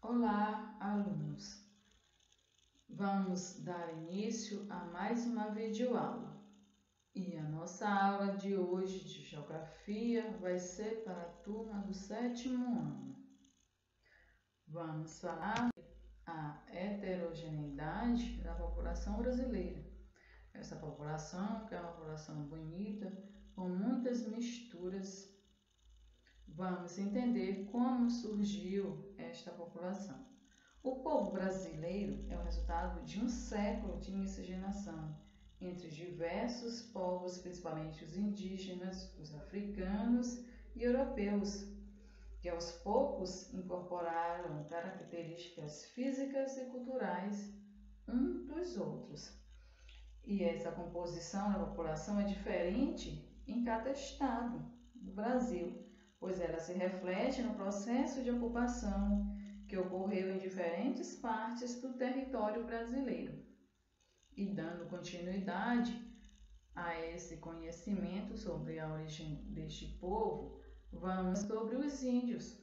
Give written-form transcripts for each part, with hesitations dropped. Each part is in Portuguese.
Olá, alunos! Vamos dar início a mais uma videoaula. E a nossa aula de hoje de Geografia vai ser para a turma do 7º ano. Vamos falar a heterogeneidade da população brasileira. Essa população, que é uma população bonita, com muitas misturas. Vamos entender como surgiu esta população. O povo brasileiro é o resultado de um século de miscigenação entre diversos povos, principalmente os indígenas, os africanos e europeus, que aos poucos incorporaram características físicas e culturais uns dos outros. E essa composição da população é diferente em cada estado do Brasil, pois ela se reflete no processo de ocupação que ocorreu em diferentes partes do território brasileiro. E dando continuidade a esse conhecimento sobre a origem deste povo, vamos sobre os índios.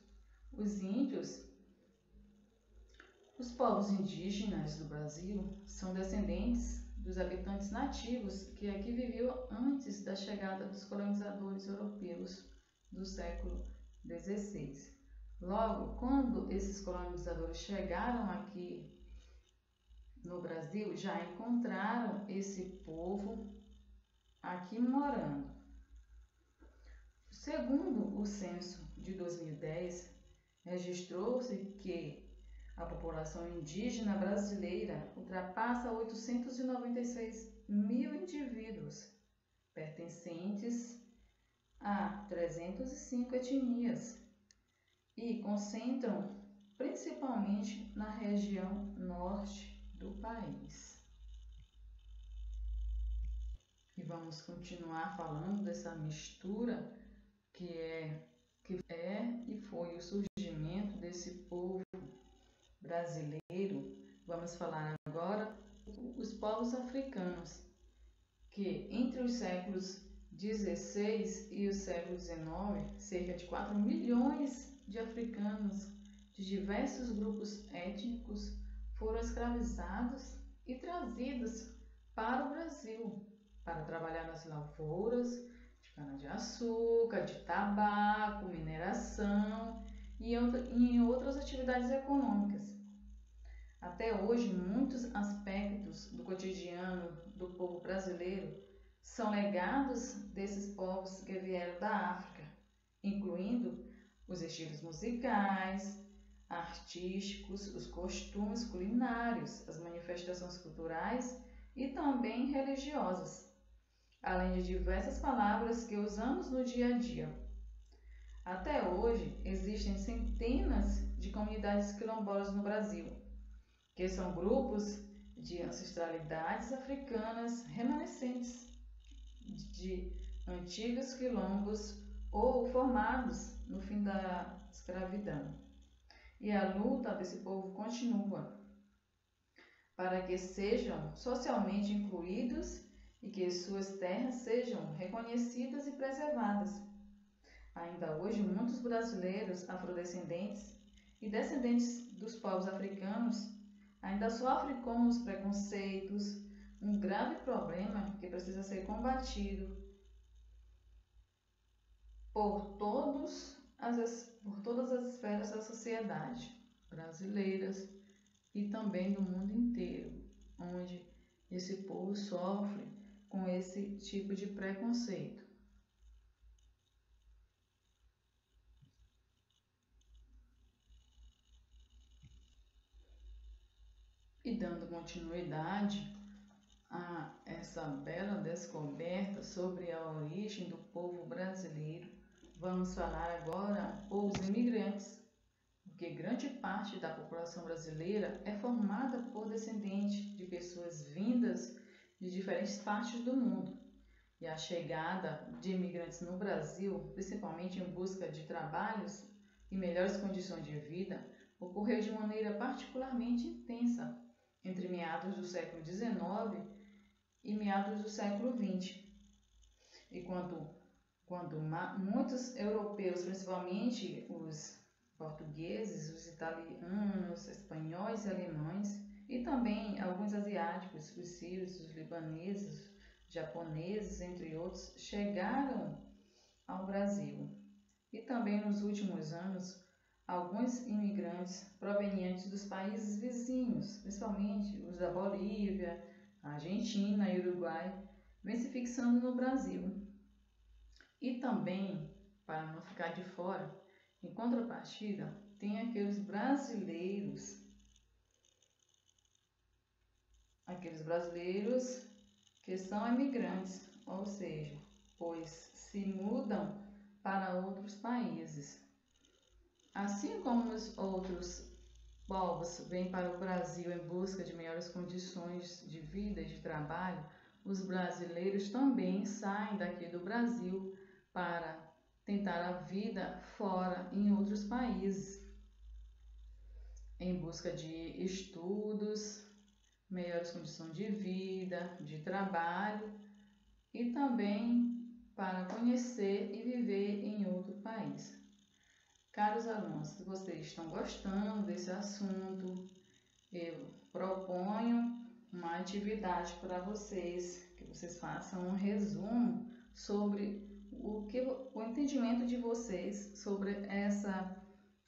Os povos indígenas do Brasil são descendentes dos habitantes nativos que aqui viviam antes da chegada dos colonizadores europeus do século XVI. Logo, quando esses colonizadores chegaram aqui no Brasil, já encontraram esse povo aqui morando. Segundo o censo de 2010, registrou-se que a população indígena brasileira ultrapassa 896 mil indivíduos, pertencentes a 305 etnias, e concentram principalmente na região norte do país. E vamos continuar falando dessa mistura que é e foi o surgimento desse povo brasileiro. Vamos falar agora os povos africanos, que entre os séculos XVI e o século XIX, cerca de 4 milhões de africanos de diversos grupos étnicos foram escravizados e trazidos para o Brasil para trabalhar nas lavouras de cana-de-açúcar, de tabaco, mineração e em outras atividades econômicas. Até hoje, muitos aspectos do cotidiano do povo brasileiro são legados desses povos que vieram da África, incluindo os estilos musicais, artísticos, os costumes culinários, as manifestações culturais e também religiosas, além de diversas palavras que usamos no dia a dia. Até hoje, existem centenas de comunidades quilombolas no Brasil, que são grupos de ancestralidades africanas remanescentes de antigos quilombos ou formados no fim da escravidão. E a luta desse povo continua para que sejam socialmente incluídos e que suas terras sejam reconhecidas e preservadas. Ainda hoje, muitos brasileiros afrodescendentes e descendentes dos povos africanos ainda sofrem com os preconceitos, um grave problema que precisa ser combatido por todas as esferas da sociedade brasileiras e também do mundo inteiro, onde esse povo sofre com esse tipo de preconceito. E dando continuidade a essa bela descoberta sobre a origem do povo brasileiro, vamos falar agora os imigrantes, porque grande parte da população brasileira é formada por descendentes de pessoas vindas de diferentes partes do mundo. E a chegada de imigrantes no Brasil, principalmente em busca de trabalhos e melhores condições de vida, ocorreu de maneira particularmente intensa entre meados do século XIX e meados do século XX. E quando muitos europeus, principalmente os portugueses, os italianos, espanhóis e alemães, e também alguns asiáticos, os sírios, os libaneses, japoneses, entre outros, chegaram ao Brasil. E também nos últimos anos, alguns imigrantes provenientes dos países vizinhos, principalmente os da Bolívia, Argentina e Uruguai, vêm se fixando no Brasil. E também, para não ficar de fora, em contrapartida, tem aqueles brasileiros que são imigrantes, ou seja, pois se mudam para outros países. Assim como os outros povos vêm para o Brasil em busca de melhores condições de vida e de trabalho, os brasileiros também saem daqui do Brasil para tentar a vida fora em outros países, em busca de estudos, melhores condições de vida, de trabalho e também para conhecer e viver em outro país. Caros alunos, se vocês estão gostando desse assunto, eu proponho uma atividade para vocês, que vocês façam um resumo sobre o entendimento de vocês sobre essa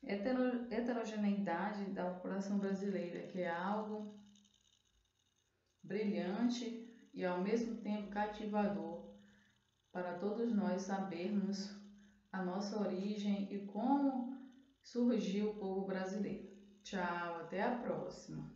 heterogeneidade da população brasileira, que é algo brilhante e ao mesmo tempo cativador para todos nós sabermos a nossa origem e como surgiu o povo brasileiro. Tchau, até a próxima!